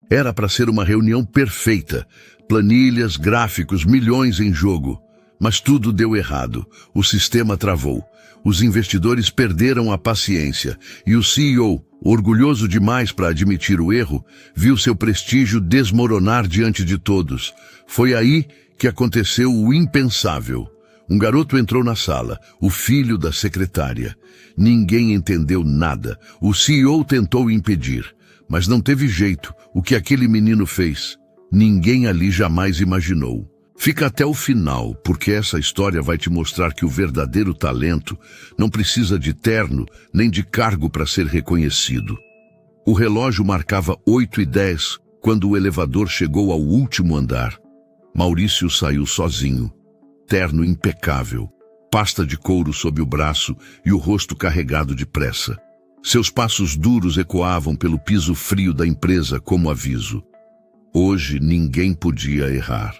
Era para ser uma reunião perfeita. Planilhas, gráficos, milhões em jogo. Mas tudo deu errado. O sistema travou. Os investidores perderam a paciência. E o CEO, orgulhoso demais para admitir o erro, viu seu prestígio desmoronar diante de todos. Foi aí que aconteceu o impensável. Um garoto entrou na sala, o filho da secretária. Ninguém entendeu nada. O CEO tentou impedir, mas não teve jeito. O que aquele menino fez, ninguém ali jamais imaginou. Fica até o final, porque essa história vai te mostrar que o verdadeiro talento não precisa de terno nem de cargo para ser reconhecido. O relógio marcava 8h10 quando o elevador chegou ao último andar. Maurício saiu sozinho. Terno impecável, pasta de couro sob o braço e o rosto carregado de pressa. Seus passos duros ecoavam pelo piso frio da empresa como aviso. Hoje ninguém podia errar.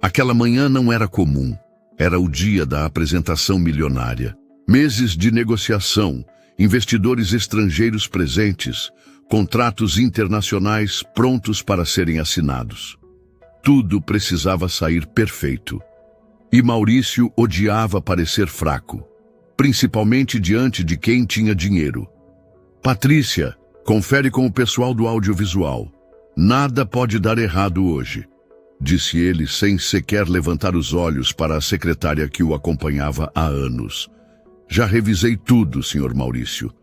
Aquela manhã não era comum. Era o dia da apresentação milionária. Meses de negociação, investidores estrangeiros presentes, contratos internacionais prontos para serem assinados. Tudo precisava sair perfeito. E Maurício odiava parecer fraco, principalmente diante de quem tinha dinheiro. Patrícia, confere com o pessoal do audiovisual. Nada pode dar errado hoje, disse ele sem sequer levantar os olhos para a secretária que o acompanhava há anos. Já revisei tudo, Sr. Maurício,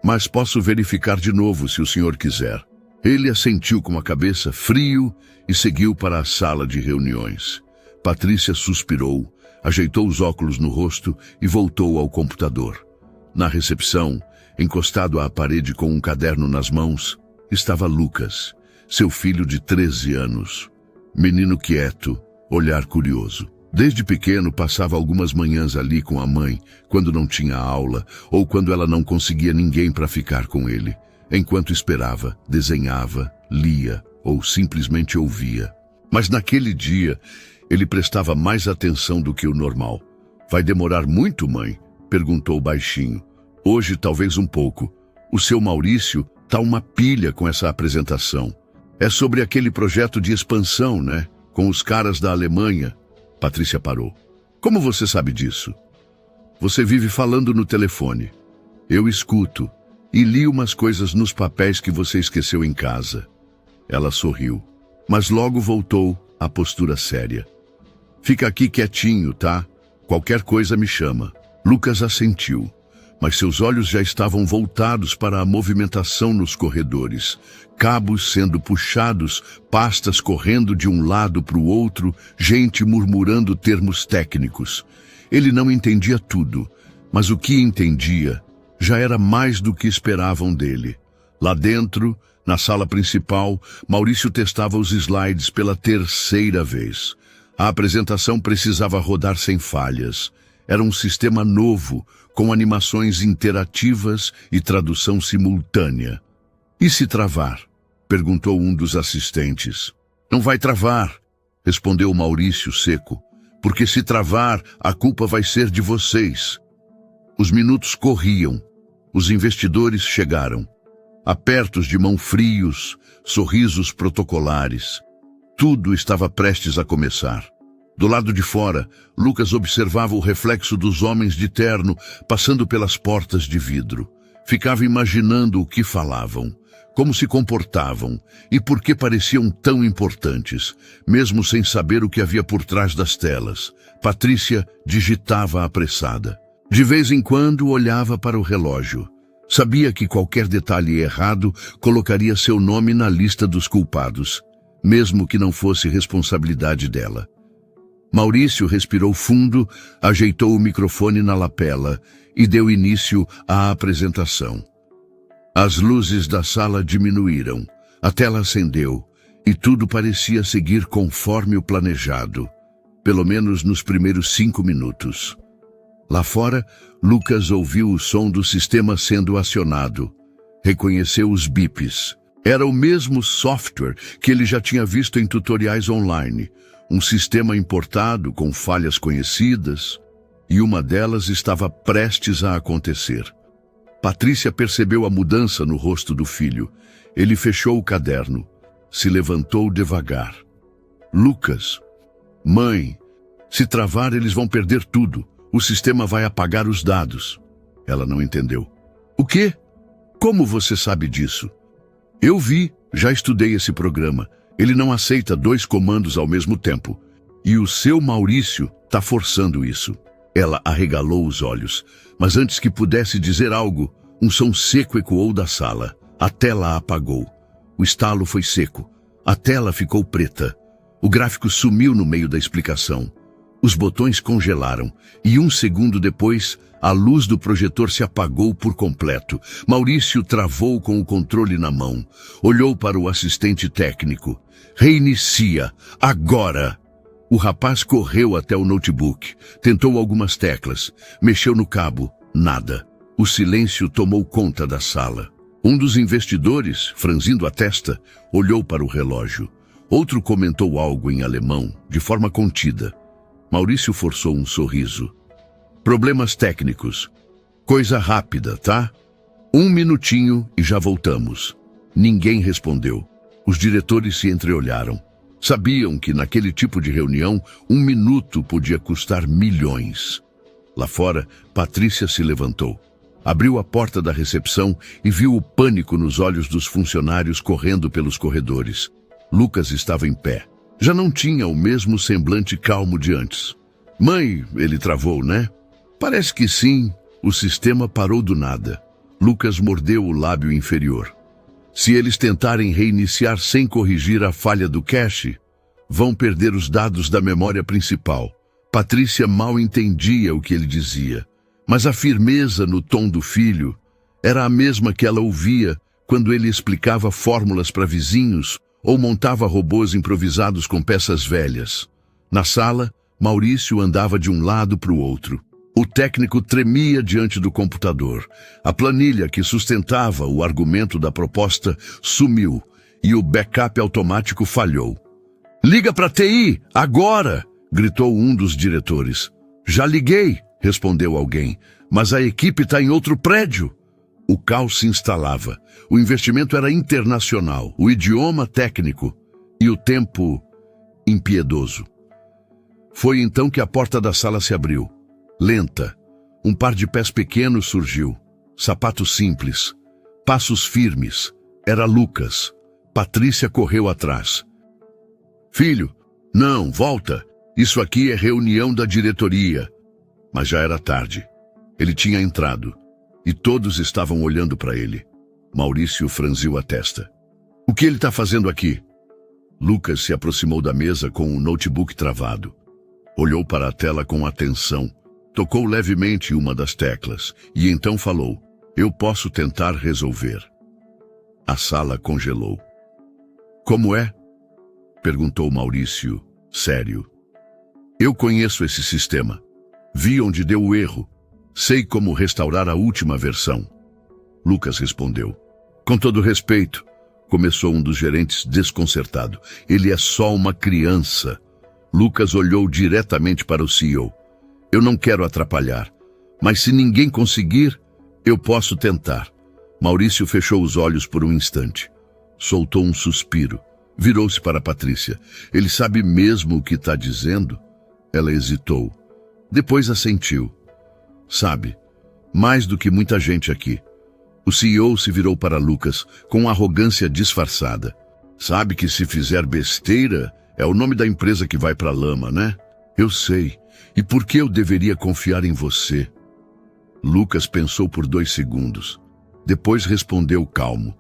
mas posso verificar de novo se o senhor quiser. Ele assentiu com a cabeça frio e seguiu para a sala de reuniões. Patrícia suspirou, ajeitou os óculos no rosto e voltou ao computador. Na recepção, encostado à parede com um caderno nas mãos, estava Lucas, seu filho de 13 anos. Menino quieto, olhar curioso. Desde pequeno passava algumas manhãs ali com a mãe, quando não tinha aula ou quando ela não conseguia ninguém para ficar com ele. Enquanto esperava, desenhava, lia ou simplesmente ouvia. Mas naquele dia, ele prestava mais atenção do que o normal. Vai demorar muito, mãe? Perguntou baixinho. Hoje, talvez um pouco. O seu Maurício tá uma pilha com essa apresentação. É sobre aquele projeto de expansão, né? Com os caras da Alemanha. Patrícia parou. Como você sabe disso? Você vive falando no telefone. Eu escuto. E li umas coisas nos papéis que você esqueceu em casa. Ela sorriu, mas logo voltou à postura séria. Fica aqui quietinho, tá? Qualquer coisa me chama. Lucas assentiu, mas seus olhos já estavam voltados para a movimentação nos corredores. Cabos sendo puxados, pastas correndo de um lado para o outro, gente murmurando termos técnicos. Ele não entendia tudo, mas o que entendia já era mais do que esperavam dele. Lá dentro, na sala principal, Maurício testava os slides pela terceira vez. A apresentação precisava rodar sem falhas. Era um sistema novo, com animações interativas e tradução simultânea. E se travar? Perguntou um dos assistentes. Não vai travar, respondeu Maurício seco, porque se travar, a culpa vai ser de vocês. Os minutos corriam. Os investidores chegaram. Apertos de mão frios, sorrisos protocolares. Tudo estava prestes a começar. Do lado de fora, Lucas observava o reflexo dos homens de terno passando pelas portas de vidro. Ficava imaginando o que falavam, como se comportavam e por que pareciam tão importantes, mesmo sem saber o que havia por trás das telas. Patrícia digitava apressada. De vez em quando olhava para o relógio. Sabia que qualquer detalhe errado colocaria seu nome na lista dos culpados, mesmo que não fosse responsabilidade dela. Maurício respirou fundo, ajeitou o microfone na lapela e deu início à apresentação. As luzes da sala diminuíram, a tela acendeu e tudo parecia seguir conforme o planejado, pelo menos nos primeiros 5 minutos. Lá fora, Lucas ouviu o som do sistema sendo acionado. Reconheceu os bips. Era o mesmo software que ele já tinha visto em tutoriais online. Um sistema importado com falhas conhecidas, e uma delas estava prestes a acontecer. Patrícia percebeu a mudança no rosto do filho. Ele fechou o caderno. se levantou devagar. Lucas. Mãe, se travar eles vão perder tudo. O sistema vai apagar os dados. Ela não entendeu. O quê? Como você sabe disso? Eu vi, já estudei esse programa. Ele não aceita 2 comandos ao mesmo tempo. E o seu Maurício está forçando isso. Ela arregalou os olhos, mas antes que pudesse dizer algo, um som seco ecoou da sala. A tela apagou. O estalo foi seco. A tela ficou preta. O gráfico sumiu no meio da explicação. Os botões congelaram, e 1 segundo depois, a luz do projetor se apagou por completo. Maurício travou com o controle na mão. Olhou para o assistente técnico. Reinicia, agora! O rapaz correu até o notebook, tentou algumas teclas, mexeu no cabo, nada. O silêncio tomou conta da sala. Um dos investidores, franzindo a testa, olhou para o relógio. Outro comentou algo em alemão, de forma contida. Maurício forçou um sorriso. Problemas técnicos. Coisa rápida, tá? 1 minutinho e já voltamos. Ninguém respondeu. Os diretores se entreolharam. Sabiam que naquele tipo de reunião, 1 minuto podia custar milhões. Lá fora, Patrícia se levantou. Abriu a porta da recepção e viu o pânico nos olhos dos funcionários correndo pelos corredores. Lucas estava em pé. Já não tinha o mesmo semblante calmo de antes. Mãe, ele travou, né? Parece que sim. O sistema parou do nada. Lucas mordeu o lábio inferior. Se eles tentarem reiniciar sem corrigir a falha do cache, vão perder os dados da memória principal. Patrícia mal entendia o que ele dizia, mas a firmeza no tom do filho era a mesma que ela ouvia quando ele explicava fórmulas para vizinhos ou montava robôs improvisados com peças velhas. Na sala, Maurício andava de um lado para o outro. O técnico tremia diante do computador. A planilha que sustentava o argumento da proposta sumiu e o backup automático falhou. "Liga para a TI, agora!" gritou um dos diretores. "Já liguei", respondeu alguém, "mas a equipe está em outro prédio." O caos se instalava. O investimento era internacional, o idioma técnico e o tempo impiedoso. Foi então que a porta da sala se abriu. Lenta. Um par de pés pequenos surgiu. Sapatos simples. Passos firmes. Era Lucas. Patrícia correu atrás. "Filho, não, volta. Isso aqui é reunião da diretoria." Mas já era tarde. Ele tinha entrado. E todos estavam olhando para ele. Maurício franziu a testa. "O que ele está fazendo aqui?" Lucas se aproximou da mesa com o notebook travado. Olhou para a tela com atenção. Tocou levemente uma das teclas e então falou: "Eu posso tentar resolver." A sala congelou. "Como é?" perguntou Maurício, sério. "Eu conheço esse sistema. Vi onde deu o erro. Sei como restaurar a última versão." Lucas respondeu. "Com todo respeito", começou um dos gerentes desconcertado. "Ele é só uma criança." Lucas olhou diretamente para o CEO. "Eu não quero atrapalhar, mas se ninguém conseguir, eu posso tentar." Maurício fechou os olhos por um instante. Soltou um suspiro. Virou-se para Patrícia. "Ele sabe mesmo o que está dizendo?" Ela hesitou. Depois assentiu. "Sabe, mais do que muita gente aqui." O CEO se virou para Lucas com arrogância disfarçada. "Sabe que se fizer besteira, é o nome da empresa que vai para a lama, né?" "Eu sei. E por que eu deveria confiar em você?" Lucas pensou por 2 segundos. Depois respondeu calmo.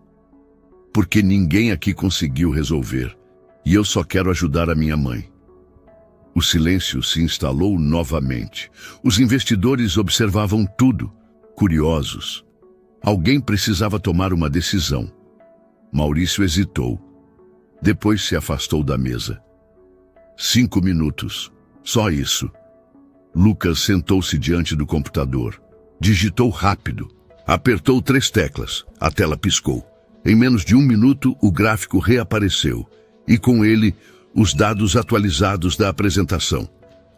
"Porque ninguém aqui conseguiu resolver. E eu só quero ajudar a minha mãe." O silêncio se instalou novamente. Os investidores observavam tudo, curiosos. Alguém precisava tomar uma decisão. Maurício hesitou. Depois se afastou da mesa. 5 minutos. Só isso. Lucas sentou-se diante do computador. Digitou rápido. Apertou 3 teclas. A tela piscou. Em menos de 1 minuto, o gráfico reapareceu. E com ele, os dados atualizados da apresentação.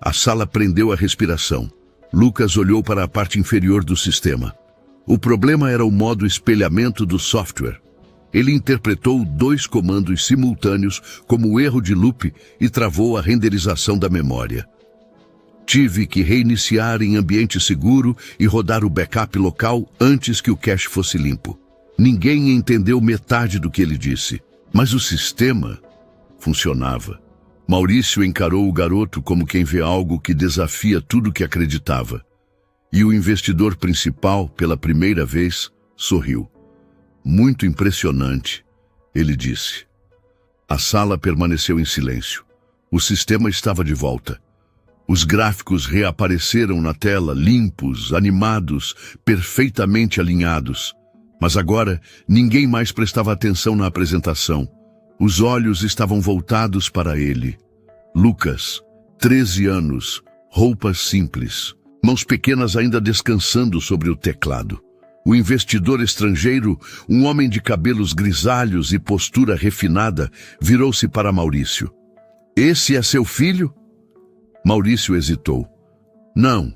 A sala prendeu a respiração. Lucas olhou para a parte inferior do sistema. O problema era o modo espelhamento do software. Ele interpretou 2 comandos simultâneos como erro de loop e travou a renderização da memória. Tive que reiniciar em ambiente seguro e rodar o backup local antes que o cache fosse limpo. Ninguém entendeu metade do que ele disse, mas o sistema funcionava. Maurício encarou o garoto como quem vê algo que desafia tudo que acreditava. E o investidor principal, pela primeira vez, sorriu. Muito impressionante, ele disse. A sala permaneceu em silêncio. O sistema estava de volta. Os gráficos reapareceram na tela, limpos, animados, perfeitamente alinhados. Mas agora, ninguém mais prestava atenção na apresentação. Os olhos estavam voltados para ele. Lucas, 13 anos, roupas simples, mãos pequenas ainda descansando sobre o teclado. O investidor estrangeiro, um homem de cabelos grisalhos e postura refinada, virou-se para Maurício. Esse é seu filho? Maurício hesitou. Não,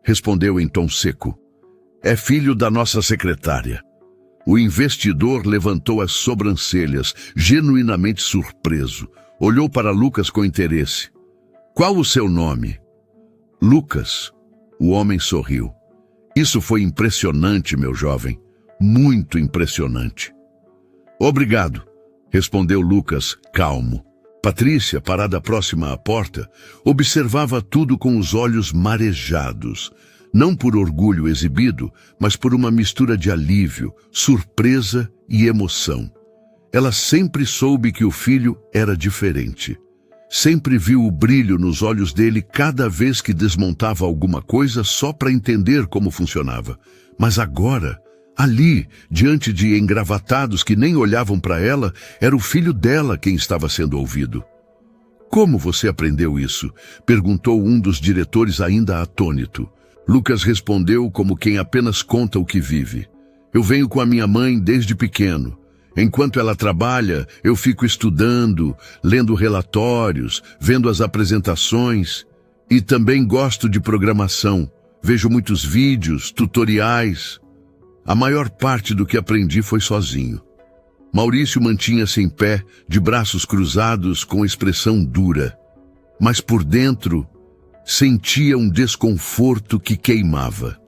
respondeu em tom seco. É filho da nossa secretária. O investidor levantou as sobrancelhas, genuinamente surpreso. Olhou para Lucas com interesse. Qual o seu nome? Lucas. O homem sorriu. Isso foi impressionante, meu jovem. Muito impressionante. Obrigado, respondeu Lucas, calmo. Patrícia, parada próxima à porta, observava tudo com os olhos marejados. Não por orgulho exibido, mas por uma mistura de alívio, surpresa e emoção. Ela sempre soube que o filho era diferente. Sempre viu o brilho nos olhos dele cada vez que desmontava alguma coisa só para entender como funcionava. Mas agora, ali, diante de engravatados que nem olhavam para ela, era o filho dela quem estava sendo ouvido. Como você aprendeu isso? Perguntou um dos diretores ainda atônito. Lucas respondeu como quem apenas conta o que vive. Eu venho com a minha mãe desde pequeno. Enquanto ela trabalha, eu fico estudando, lendo relatórios, vendo as apresentações. E também gosto de programação. Vejo muitos vídeos, tutoriais. A maior parte do que aprendi foi sozinho. Maurício mantinha-se em pé, de braços cruzados, com expressão dura. Mas por dentro, sentia um desconforto que queimava.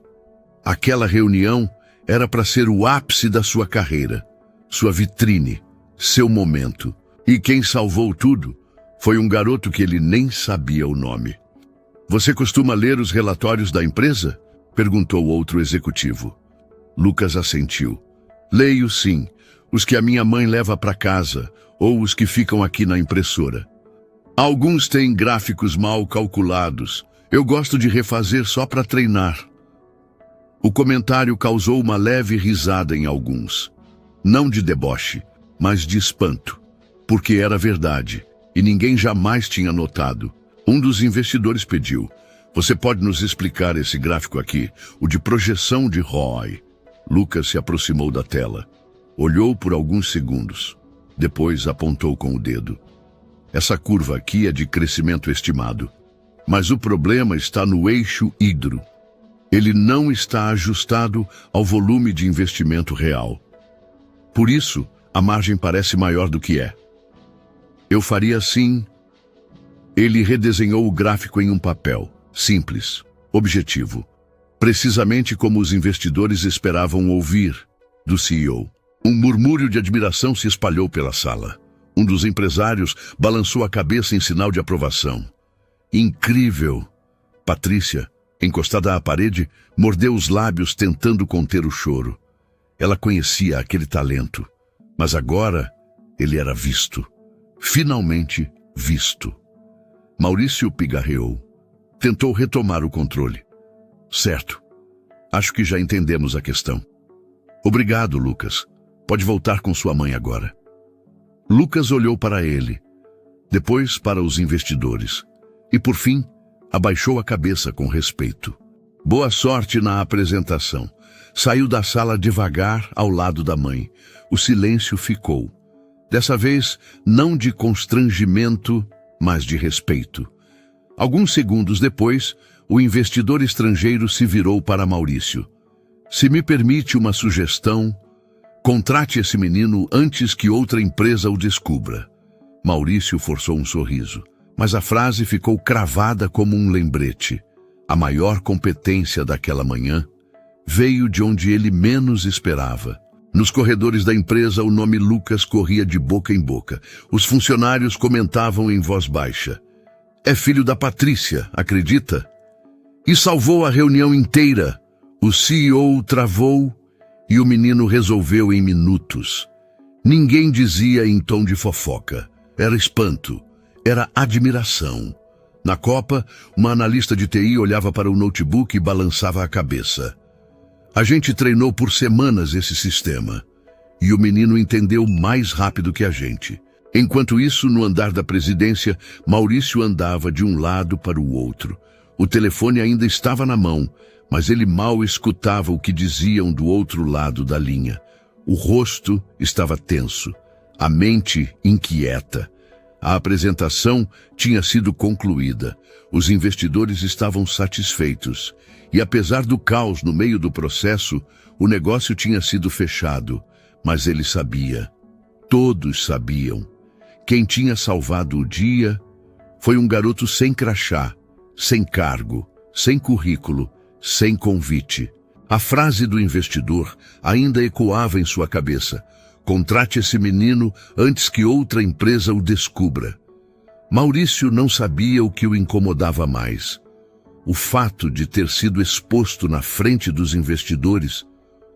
Aquela reunião era para ser o ápice da sua carreira, sua vitrine, seu momento. E quem salvou tudo foi um garoto que ele nem sabia o nome. Você costuma ler os relatórios da empresa? Perguntou outro executivo. Lucas assentiu. Leio sim, os que a minha mãe leva para casa, ou os que ficam aqui na impressora. Alguns têm gráficos mal calculados. Eu gosto de refazer só para treinar. O comentário causou uma leve risada em alguns. Não de deboche, mas de espanto. Porque era verdade, e ninguém jamais tinha notado. Um dos investidores pediu. Você pode nos explicar esse gráfico aqui, o de projeção de ROI? Lucas se aproximou da tela. Olhou por alguns segundos. Depois apontou com o dedo. Essa curva aqui é de crescimento estimado. Mas o problema está no eixo hidro. Ele não está ajustado ao volume de investimento real. Por isso, a margem parece maior do que é. Eu faria assim. Ele redesenhou o gráfico em um papel, simples, objetivo. Precisamente como os investidores esperavam ouvir do CEO. Um murmúrio de admiração se espalhou pela sala. Um dos empresários balançou a cabeça em sinal de aprovação. Incrível! Patrícia, encostada à parede, mordeu os lábios tentando conter o choro. Ela conhecia aquele talento, mas agora ele era visto. Finalmente visto. Maurício pigarreou. Tentou retomar o controle. Certo. Acho que já entendemos a questão. Obrigado, Lucas. Pode voltar com sua mãe agora. Lucas olhou para ele, depois para os investidores, e por fim, abaixou a cabeça com respeito. Boa sorte na apresentação. Saiu da sala devagar ao lado da mãe. O silêncio ficou. Dessa vez, não de constrangimento, mas de respeito. Alguns segundos depois, o investidor estrangeiro se virou para Maurício. Se me permite uma sugestão, Contrate esse menino antes que outra empresa o descubra. Maurício forçou um sorriso, mas a frase ficou cravada como um lembrete. A maior competência daquela manhã veio de onde ele menos esperava. Nos corredores da empresa, o nome Lucas corria de boca em boca. Os funcionários comentavam em voz baixa. É filho da Patrícia, acredita? E salvou a reunião inteira. O CEO travou e o menino resolveu em minutos. Ninguém dizia em tom de fofoca. Era espanto. Era admiração. Na Copa, uma analista de TI olhava para o notebook e balançava a cabeça. A gente treinou por semanas esse sistema. E o menino entendeu mais rápido que a gente. Enquanto isso, no andar da presidência, Maurício andava de um lado para o outro. O telefone ainda estava na mão, mas ele mal escutava o que diziam do outro lado da linha. O rosto estava tenso, a mente inquieta. A apresentação tinha sido concluída. Os investidores estavam satisfeitos. E apesar do caos no meio do processo, o negócio tinha sido fechado. Mas ele sabia. Todos sabiam. Quem tinha salvado o dia foi um garoto sem crachá, sem cargo, sem currículo, sem convite. A frase do investidor ainda ecoava em sua cabeça. Contrate esse menino antes que outra empresa o descubra. Maurício não sabia o que o incomodava mais. O fato de ter sido exposto na frente dos investidores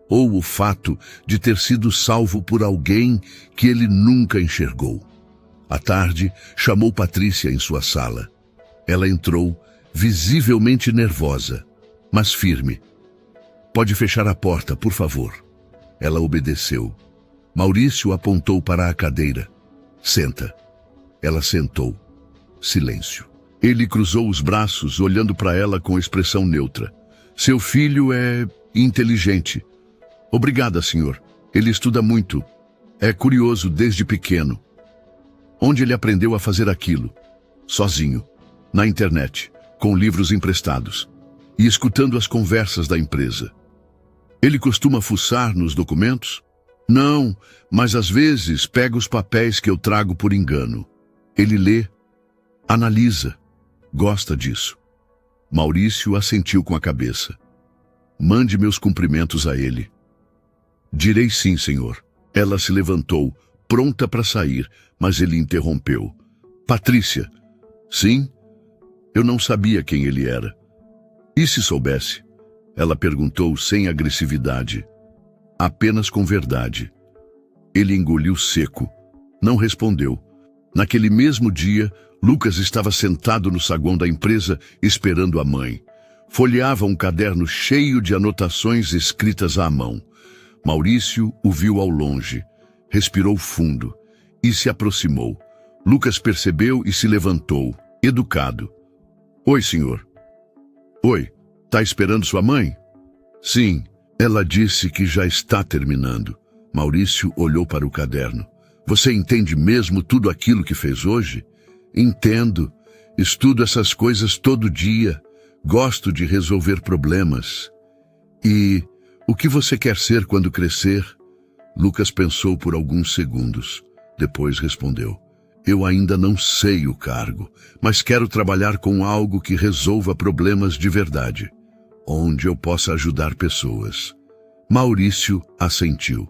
ou o fato de ter sido salvo por alguém que ele nunca enxergou. À tarde, chamou Patrícia em sua sala. Ela entrou, visivelmente nervosa, mas firme. Pode fechar a porta, por favor. Ela obedeceu. Maurício apontou para a cadeira. Senta. Ela sentou. Silêncio. Ele cruzou os braços, olhando para ela com expressão neutra. Seu filho é inteligente. Obrigada, senhor. Ele estuda muito. É curioso desde pequeno. Onde ele aprendeu a fazer aquilo? Sozinho. Na internet, com livros emprestados. E escutando as conversas da empresa. Ele costuma fuçar nos documentos? Não, mas às vezes pega os papéis que eu trago por engano. Ele lê, analisa, gosta disso. Maurício assentiu com a cabeça. Mande meus cumprimentos a ele. Direi sim, senhor. Ela se levantou, pronta para sair, mas ele interrompeu. Patrícia. Sim? Eu não sabia quem ele era. E se soubesse? Ela perguntou sem agressividade. Apenas com verdade. Ele engoliu seco. Não respondeu. Naquele mesmo dia, Lucas estava sentado no saguão da empresa, esperando a mãe. Folheava um caderno cheio de anotações escritas à mão. Maurício o viu ao longe. Respirou fundo e se aproximou. Lucas percebeu e se levantou, educado. Oi, senhor. Oi, tá esperando sua mãe? Sim. Ela disse que já está terminando. Maurício olhou para o caderno. Você entende mesmo tudo aquilo que fez hoje? Entendo. Estudo essas coisas todo dia. Gosto de resolver problemas. E o que você quer ser quando crescer? Lucas pensou por alguns segundos. Depois respondeu. Eu ainda não sei o cargo, mas quero trabalhar com algo que resolva problemas de verdade. Onde eu possa ajudar pessoas. Maurício assentiu.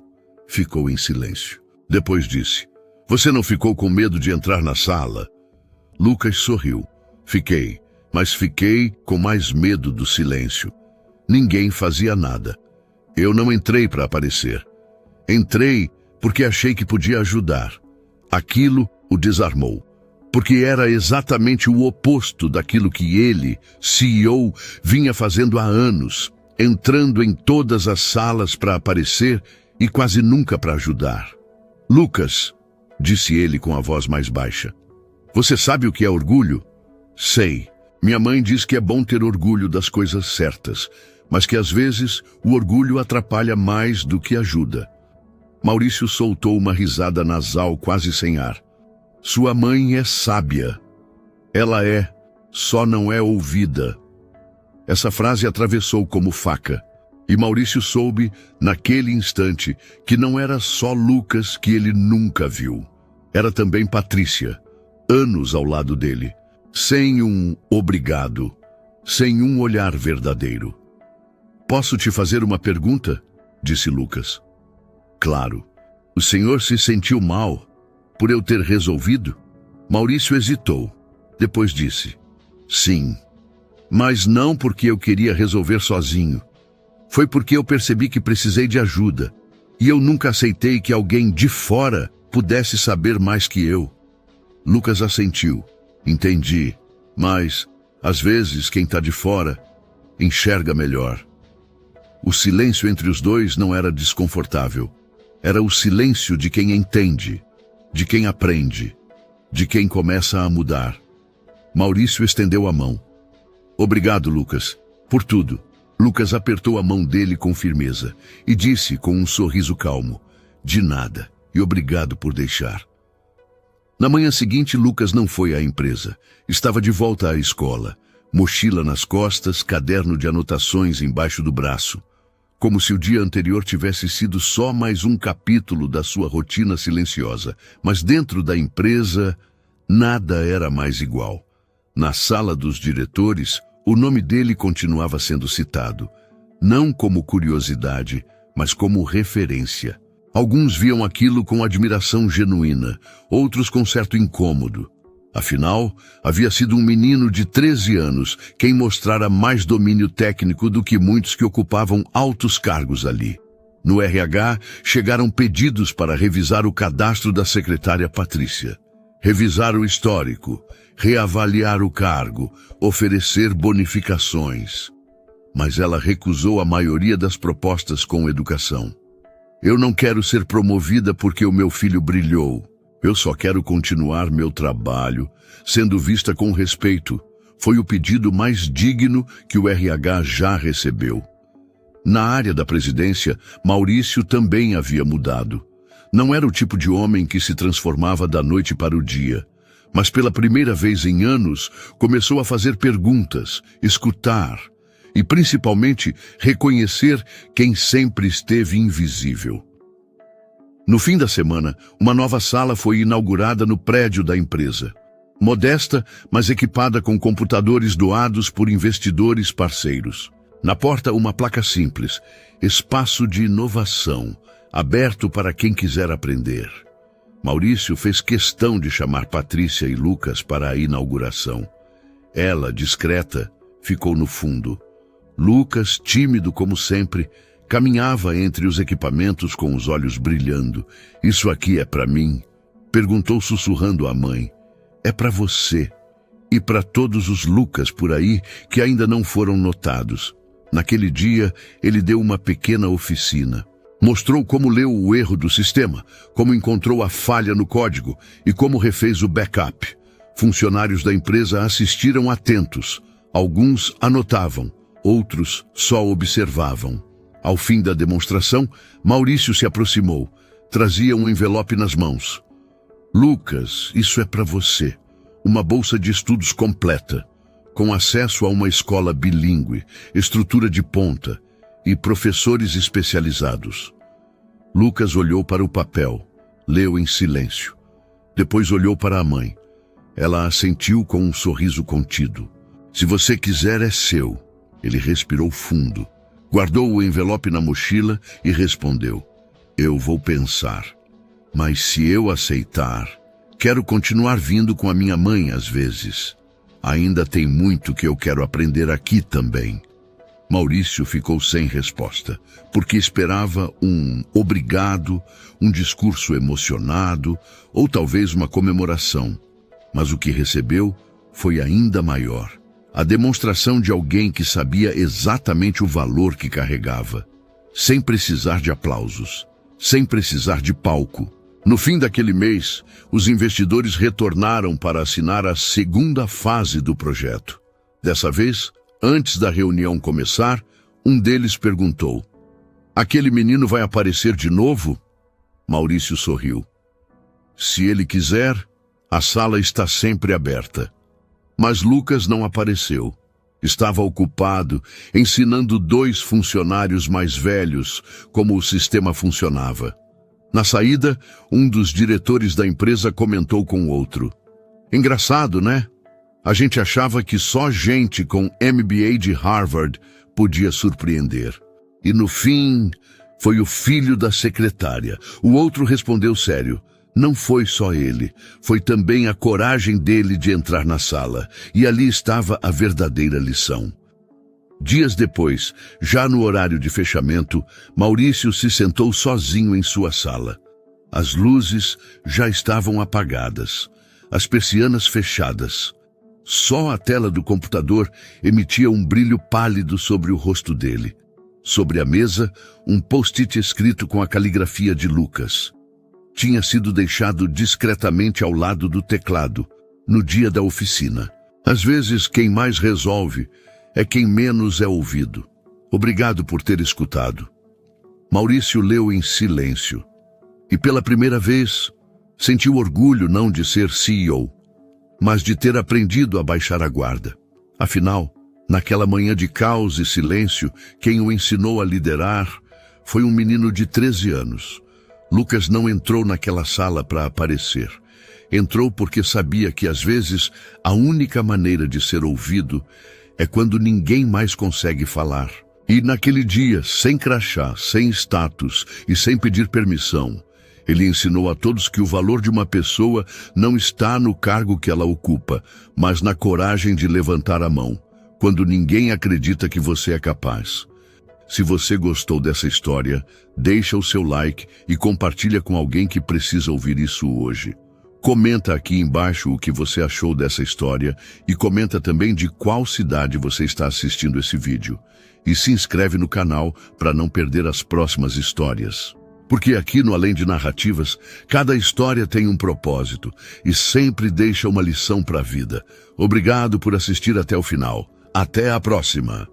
Ficou em silêncio. Depois disse, você não ficou com medo de entrar na sala? Lucas sorriu. Fiquei, mas fiquei com mais medo do silêncio. Ninguém fazia nada. Eu não entrei para aparecer. Entrei porque achei que podia ajudar. Aquilo o desarmou. Porque era exatamente o oposto daquilo que ele, CEO, vinha fazendo há anos, entrando em todas as salas para aparecer e quase nunca para ajudar. Lucas, disse ele com a voz mais baixa, você sabe o que é orgulho? Sei. Minha mãe diz que é bom ter orgulho das coisas certas, mas que às vezes o orgulho atrapalha mais do que ajuda. Maurício soltou uma risada nasal quase sem ar. Sua mãe é sábia. Ela é, só não é ouvida. Essa frase atravessou como faca. E Maurício soube, naquele instante, que não era só Lucas que ele nunca viu. Era também Patrícia, anos ao lado dele, sem um obrigado, sem um olhar verdadeiro. Posso te fazer uma pergunta? Disse Lucas. Claro. O senhor se sentiu mal por eu ter resolvido? Maurício hesitou. Depois disse, sim, mas não porque eu queria resolver sozinho. Foi porque eu percebi que precisei de ajuda, e eu nunca aceitei que alguém de fora pudesse saber mais que eu. Lucas assentiu. Entendi, mas, às vezes, quem está de fora enxerga melhor. O silêncio entre os dois não era desconfortável. Era o silêncio de quem entende, de quem aprende, de quem começa a mudar. Maurício estendeu a mão. Obrigado, Lucas, por tudo. Lucas apertou a mão dele com firmeza e disse com um sorriso calmo, de nada, e obrigado por deixar. Na manhã seguinte, Lucas não foi à empresa. Estava de volta à escola, mochila nas costas, caderno de anotações embaixo do braço. Como se o dia anterior tivesse sido só mais um capítulo da sua rotina silenciosa. Mas dentro da empresa, nada era mais igual. Na sala dos diretores, o nome dele continuava sendo citado, não como curiosidade, mas como referência. Alguns viam aquilo com admiração genuína, outros com certo incômodo. Afinal, havia sido um menino de 13 anos quem mostrara mais domínio técnico do que muitos que ocupavam altos cargos ali. No RH, chegaram pedidos para revisar o cadastro da secretária Patrícia, revisar o histórico, reavaliar o cargo, oferecer bonificações. Mas ela recusou a maioria das propostas com educação. Eu não quero ser promovida porque o meu filho brilhou. Eu só quero continuar meu trabalho, sendo vista com respeito. Foi o pedido mais digno que o RH já recebeu. Na área da presidência, Maurício também havia mudado. Não era o tipo de homem que se transformava da noite para o dia, mas pela primeira vez em anos começou a fazer perguntas, escutar e principalmente reconhecer quem sempre esteve invisível. No fim da semana, uma nova sala foi inaugurada no prédio da empresa. Modesta, mas equipada com computadores doados por investidores parceiros. Na porta, uma placa simples, Espaço de Inovação, aberto para quem quiser aprender. Maurício fez questão de chamar Patrícia e Lucas para a inauguração. Ela, discreta, ficou no fundo. Lucas, tímido como sempre, caminhava entre os equipamentos com os olhos brilhando. Isso aqui é para mim? Perguntou sussurrando à mãe. É para você e para todos os Lucas por aí que ainda não foram notados. Naquele dia, ele deu uma pequena oficina. Mostrou como leu o erro do sistema, como encontrou a falha no código e como refez o backup. Funcionários da empresa assistiram atentos. Alguns anotavam, outros só observavam. Ao fim da demonstração, Maurício se aproximou. Trazia um envelope nas mãos. Lucas, isso é para você. Uma bolsa de estudos completa, com acesso a uma escola bilíngue, estrutura de ponta e professores especializados. Lucas olhou para o papel, leu em silêncio. Depois olhou para a mãe. Ela assentiu com um sorriso contido. Se você quiser, é seu. Ele respirou fundo. Guardou o envelope na mochila e respondeu. Eu vou pensar. Mas se eu aceitar, quero continuar vindo com a minha mãe às vezes. Ainda tem muito que eu quero aprender aqui também. Maurício ficou sem resposta, porque esperava um obrigado, um discurso emocionado ou talvez uma comemoração. Mas o que recebeu foi ainda maior. A demonstração de alguém que sabia exatamente o valor que carregava, sem precisar de aplausos, sem precisar de palco. No fim daquele mês, os investidores retornaram para assinar a segunda fase do projeto. Dessa vez, antes da reunião começar, um deles perguntou: aquele menino vai aparecer de novo? Maurício sorriu. Se ele quiser, a sala está sempre aberta. Mas Lucas não apareceu. Estava ocupado ensinando 2 funcionários mais velhos como o sistema funcionava. Na saída, um dos diretores da empresa comentou com o outro: "Engraçado, né? A gente achava que só gente com MBA de Harvard podia surpreender. E no fim, foi o filho da secretária." O outro respondeu sério: "Não foi só ele, foi também a coragem dele de entrar na sala, e ali estava a verdadeira lição." Dias depois, já no horário de fechamento, Maurício se sentou sozinho em sua sala. As luzes já estavam apagadas, as persianas fechadas. Só a tela do computador emitia um brilho pálido sobre o rosto dele. Sobre a mesa, um post-it escrito com a caligrafia de Lucas. Tinha sido deixado discretamente ao lado do teclado, no dia da oficina. Às vezes, quem mais resolve é quem menos é ouvido. Obrigado por ter escutado. Maurício leu em silêncio. E pela primeira vez, sentiu orgulho não de ser CEO, mas de ter aprendido a baixar a guarda. Afinal, naquela manhã de caos e silêncio, quem o ensinou a liderar foi um menino de 13 anos. Lucas não entrou naquela sala para aparecer. Entrou porque sabia que, às vezes, a única maneira de ser ouvido é quando ninguém mais consegue falar. E naquele dia, sem crachá, sem status e sem pedir permissão, ele ensinou a todos que o valor de uma pessoa não está no cargo que ela ocupa, mas na coragem de levantar a mão, quando ninguém acredita que você é capaz. Se você gostou dessa história, deixa o seu like e compartilha com alguém que precisa ouvir isso hoje. Comenta aqui embaixo o que você achou dessa história e comenta também de qual cidade você está assistindo esse vídeo. E se inscreve no canal para não perder as próximas histórias. Porque aqui no Além de Narrativas, cada história tem um propósito e sempre deixa uma lição para a vida. Obrigado por assistir até o final. Até a próxima!